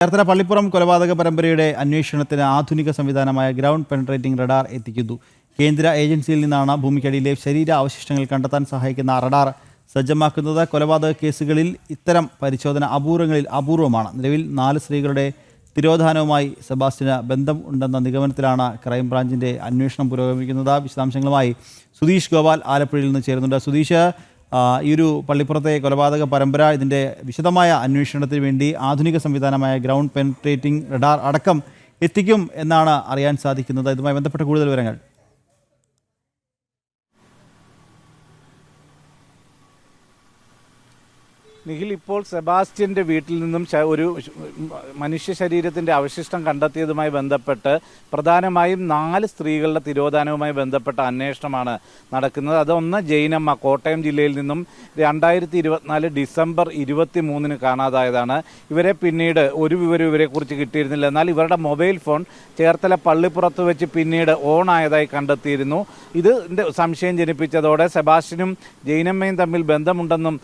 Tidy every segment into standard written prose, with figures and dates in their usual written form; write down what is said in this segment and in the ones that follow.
ചേർത്തല പള്ളിപ്പുറം കൊലപാതക പരമ്പരയുടെ അന്വേഷണത്തിന് ആധുനിക സംവിധാനമായ ഗ്രൗണ്ട് പെനട്രേറ്റിംഗ് റഡാർ എത്തിക്കുന്നു. കേന്ദ്ര ഏജൻസിയിൽ നിന്നാണ് ഭൂമിക്കടിയിലെ ശരീരാവശിഷ്ടങ്ങൾ കണ്ടെത്താൻ സഹായിക്കുന്ന റഡാർ സജ്ജമാക്കുന്നത്. കൊലപാതക കേസുകളിൽ ഇത്തരം പരിശോധന അപൂർവങ്ങളിൽ അപൂർവമാണ്. നിലവിൽ 4 സ്ത്രീകളുടെ തിരോധാനവുമായി സെബാസ്റ്റ്യന് ബന്ധം ഉണ്ടെന്ന നിഗമനത്തിലാണ് ക്രൈംബ്രാഞ്ചിൻ്റെ അന്വേഷണം പുരോഗമിക്കുന്നത്. വിശദാംശങ്ങളുമായി സുധീഷ് ഗോപാൽ ആലപ്പുഴയിൽ നിന്ന് ചേരുന്നുണ്ട്. സുധീഷ്, ഈ ഒരു പള്ളിപ്പുറത്തെ കൊലപാതക പരമ്പര ഇതിൻ്റെ വിശദമായ അന്വേഷണത്തിന് വേണ്ടി ആധുനിക സംവിധാനമായ ഗ്രൗണ്ട് പെനട്രേറ്റിംഗ് റഡാർ അടക്കം എത്തിക്കും എന്നാണ് അറിയാൻ സാധിക്കുന്നത്. ഇതുമായി ബന്ധപ്പെട്ട കൂടുതൽ വിവരങ്ങൾ. നിഖിൽ, ഇപ്പോൾ സെബാസ്റ്റ്യൻ്റെ വീട്ടിൽ നിന്നും ഒരു മനുഷ്യ ശരീരത്തിൻ്റെ അവശിഷ്ടം കണ്ടെത്തിയതുമായി ബന്ധപ്പെട്ട് പ്രധാനമായും 4 സ്ത്രീകളുടെ തിരോധാനവുമായി ബന്ധപ്പെട്ട അന്വേഷണമാണ് നടക്കുന്നത്. അതൊന്ന് ജൈനമ്മ, കോട്ടയം ജില്ലയിൽ നിന്നും 2024 ഡിസംബർ 23 കാണാതായതാണ്. ഇവരെ പിന്നീട് ഒരു വിവരം ഇവരെക്കുറിച്ച് കിട്ടിയിരുന്നില്ല. എന്നാൽ ഇവരുടെ മൊബൈൽ ഫോൺ ചേർത്തല പള്ളിപ്പുറത്ത് വെച്ച് പിന്നീട് ഓൺ ആയതായി കണ്ടെത്തിയിരുന്നു. ഇതിൻ്റെ സംശയം ജനിപ്പിച്ചതോടെ സെബാസ്റ്റ്യനും ജൈനമ്മയും തമ്മിൽ ബന്ധമുണ്ടെന്നും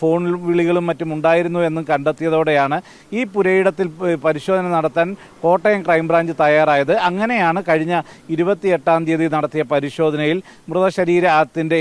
ഫോൺ വിളികളും മറ്റും ഉണ്ടായിരുന്നു എന്നും കണ്ടെത്തിയതോടെ ഈ പുരയിടത്തിൽ പരിശോധന നടത്താൻ കോട്ടയം ക്രൈംബ്രാഞ്ച് തയ്യാറായത്. അങ്ങനെയാണ് കഴിഞ്ഞ 28-ാം തീയതി നടത്തിയ പരിശോധനയിൽ മൃതശരീരത്തിൻ്റെ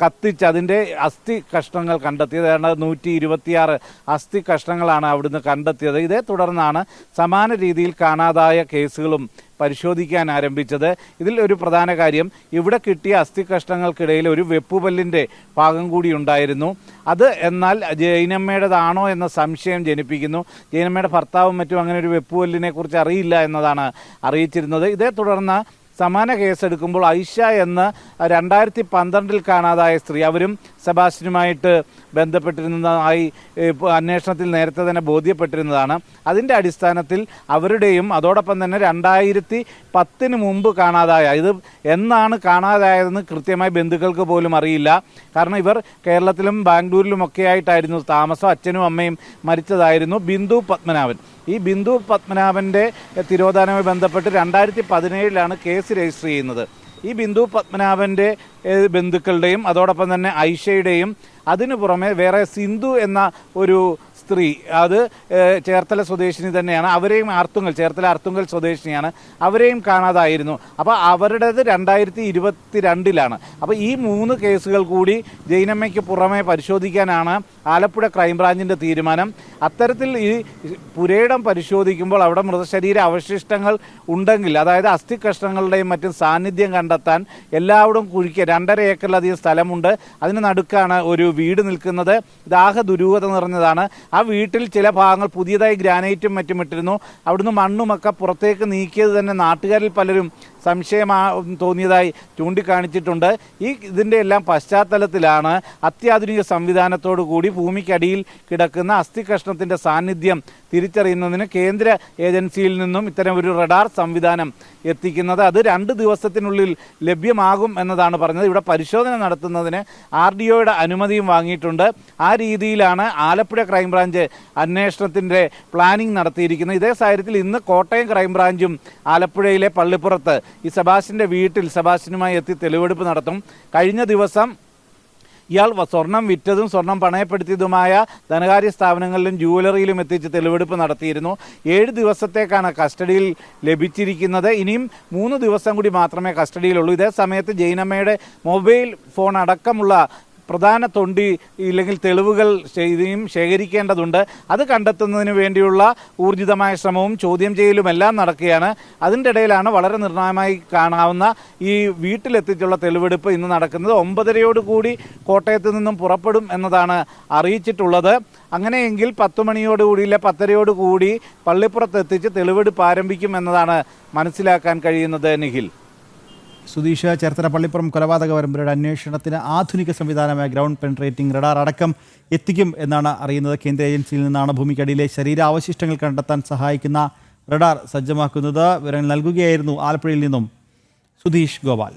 കത്തിച്ച് അതിൻ്റെ അസ്ഥി കഷ്ണങ്ങൾ കണ്ടെത്തിയത്. 126 അസ്ഥി കഷ്ണങ്ങളാണ് അവിടുന്ന് കണ്ടെത്തിയത്. ഇതേ തുടർന്നാണ് സമാന രീതിയിൽ കാണാതായ കേസുകളും പരിശോധിക്കാൻ ആരംഭിച്ചത്. ഇതിൽ ഒരു പ്രധാന കാര്യം, ഇവിടെ കിട്ടിയ അസ്ഥി കഷ്ണങ്ങൾക്കിടയിൽ ഒരു വെപ്പുപല്ലിൻ്റെ ഭാഗം കൂടി ഉണ്ടായിരുന്നു. അത് എന്നാൽ ജൈനമ്മയുടേതാണോ എന്ന സംശയം ജനിപ്പിക്കുന്നു. ജൈനമ്മയുടെ ഭർത്താവും മറ്റും അങ്ങനെ ഒരു വെപ്പുപല്ലിനെ കുറിച്ച് അറിയില്ല എന്നതാണ് അറിയിച്ചിരുന്നത്. ഇതേ തുടർന്ന് സമാന കേസെടുക്കുമ്പോൾ ഐഷ എന്ന 2012 കാണാതായ സ്ത്രീ, അവരും സെബാസ്റ്റ്യനുമായിട്ട് ബന്ധപ്പെട്ടിരുന്നതായി അന്വേഷണത്തിൽ നേരത്തെ തന്നെ ബോധ്യപ്പെട്ടിരുന്നതാണ്. അതിൻ്റെ അടിസ്ഥാനത്തിൽ അവരുടെയും അതോടൊപ്പം തന്നെ 2010 മുമ്പ് കാണാതായ, ഇത് എന്നാണ് കാണാതായതെന്ന് കൃത്യമായി ബന്ധുക്കൾക്ക് പോലും അറിയില്ല. കാരണം ഇവർ കേരളത്തിലും ബാംഗ്ലൂരിലുമൊക്കെ ആയിട്ടായിരുന്നു താമസം. അച്ഛനും അമ്മയും മരിച്ചതായിരുന്നു. ബിന്ദു പത്മനാഭൻ, ഈ ബിന്ദു പത്മനാഭൻ്റെ തിരോധാനവുമായി ബന്ധപ്പെട്ട് 2017 കേസ് രജിസ്റ്റർ ചെയ്യുന്നത്. ഈ ബിന്ദു പത്മനാഭൻ്റെ ബന്ധുക്കളുടെയും അതോടൊപ്പം തന്നെ ഐഷയുടെയും അതിനു പുറമെ വേറെ സിന്ധു എന്ന ഒരു സ്ത്രീ, അത് ചേർത്തല സ്വദേശിനി തന്നെയാണ്. അവരെയും ചേർത്തല അർത്തുങ്കൽ സ്വദേശിനിയാണ്. അവരെയും കാണാതായിരുന്നു. അപ്പോൾ അവരുടേത് 2022 അപ്പോൾ ഈ 3 കേസുകൾ കൂടി ജൈനമ്മയ്ക്ക് പുറമെ പരിശോധിക്കാനാണ് ആലപ്പുഴ ക്രൈംബ്രാഞ്ചിൻ്റെ തീരുമാനം. അത്തരത്തിൽ ഈ പുരയിടം പരിശോധിക്കുമ്പോൾ അവിടെ മൃതശരീര അവശിഷ്ടങ്ങൾ ഉണ്ടെങ്കിൽ, അതായത് അസ്ഥി കഷ്ണങ്ങളുടെയും മറ്റും സാന്നിധ്യം കണ്ടെത്താൻ എല്ലാവരും കുഴിക്കുക. 2.5 ഏക്കറിലധികം സ്ഥലമുണ്ട്. അതിന് നടുക്കാണ് ഒരു വീട് നിൽക്കുന്നത്. ഇതാകെ ദുരൂഹത നിറഞ്ഞതാണ്. ആ വീട്ടിൽ ചില ഭാഗങ്ങൾ പുതിയതായി ഗ്രാനൈറ്റും മറ്റും ഇട്ടിരുന്നു. അവിടുന്ന് മണ്ണുമൊക്കെ പുറത്തേക്ക് നീക്കിയത് തന്നെ നാട്ടുകാരിൽ പലരും സംശയം തോന്നിയതായി ചൂണ്ടിക്കാണിച്ചിട്ടുണ്ട്. ഇതിൻ്റെ എല്ലാം പശ്ചാത്തലത്തിലാണ് അത്യാധുനിക സംവിധാനത്തോടു കൂടി ഭൂമിക്കടിയിൽ കിടക്കുന്ന അസ്ഥി കഷ്ണത്തിൻ്റെ സാന്നിധ്യം തിരിച്ചറിയുന്നതിന് കേന്ദ്ര ഏജൻസിയിൽ നിന്നും ഇത്തരം ഒരു റഡാർ സംവിധാനം എത്തിക്കുന്നത്. അത് 2 ദിവസത്തിനുള്ളിൽ ലഭ്യമാകും എന്നതാണ് പറഞ്ഞത്. ഇവിടെ പരിശോധന നടത്തുന്നതിന് RDOയുടെ അനുമതിയും വാങ്ങിയിട്ടുണ്ട്. ആ രീതിയിലാണ് ആലപ്പുഴ ക്രൈംബ്രാഞ്ച് അന്വേഷണത്തിൻ്റെ പ്ലാനിംഗ് നടത്തിയിരിക്കുന്നത്. ഇതേ സാഹചര്യത്തിൽ ഇന്ന് കോട്ടയം ക്രൈംബ്രാഞ്ചും ആലപ്പുഴയിലെ പള്ളിപ്പുറത്ത് ഈ സെബാസ്റ്റ്യൻ്റെ വീട്ടിൽ സെബാസ്റ്റ്യനുമായി എത്തി തെളിവെടുപ്പ് നടത്തും. കഴിഞ്ഞ ദിവസം ഇയാൾ സ്വർണം വിറ്റതും സ്വർണം പണയപ്പെടുത്തിയതുമായ ധനകാര്യ സ്ഥാപനങ്ങളിലും ജുവലറിയിലും എത്തിച്ച് തെളിവെടുപ്പ് നടത്തിയിരുന്നു. 7 ദിവസത്തേക്കാണ് കസ്റ്റഡിയിൽ ലഭിച്ചിരിക്കുന്നത്. ഇനിയും 3 ദിവസം കൂടി മാത്രമേ കസ്റ്റഡിയിലുള്ളൂ. ഇതേ സമയത്ത് ജൈനമ്മയുടെ മൊബൈൽ ഫോൺ അടക്കമുള്ള പ്രധാന തൊണ്ടി ഇല്ലെങ്കിൽ തെളിവുകൾ ശേഖരിക്കേണ്ടതുണ്ട്. അത് കണ്ടെത്തുന്നതിന് വേണ്ടിയുള്ള ഊർജിതമായ ശ്രമവും ചോദ്യം ചെയ്യലുമെല്ലാം നടക്കുകയാണ്. അതിൻ്റെ ഇടയിലാണ് വളരെ നിർണായകമായി കാണാവുന്ന ഈ വീട്ടിലെത്തിച്ചുള്ള തെളിവെടുപ്പ് ഇന്ന് നടക്കുന്നത്. 9:30 കോട്ടയത്ത് നിന്നും പുറപ്പെടും എന്നതാണ് അറിയിച്ചിട്ടുള്ളത്. അങ്ങനെയെങ്കിൽ 10 മണിയോടുകൂടി 10:30 പള്ളിപ്പുറത്ത് എത്തിച്ച് തെളിവെടുപ്പ് ആരംഭിക്കും എന്നതാണ് മനസ്സിലാക്കാൻ കഴിയുന്നത്. നിഖിൽ, സുധീഷ്, ചേർത്തല പള്ളിപ്പുറം കൊലപാതക പരമ്പരയുടെ അന്വേഷണത്തിന് ആധുനിക സംവിധാനമായ ഗ്രൗണ്ട് പെനട്രേറ്റിംഗ് റഡാർ അടക്കം എത്തിക്കും എന്നാണ് അറിയുന്നത്. കേന്ദ്ര ഏജൻസിയിൽ നിന്നാണ് ഭൂമിക്കടിയിലെ ശരീരാവശിഷ്ടങ്ങൾ കണ്ടെത്താൻ സഹായിക്കുന്ന റഡാർ സജ്ജമാക്കുന്നത്. വിവരങ്ങൾ നൽകുകയായിരുന്നു ആലപ്പുഴയിൽ നിന്നും സുധീഷ് ഗോപാൽ.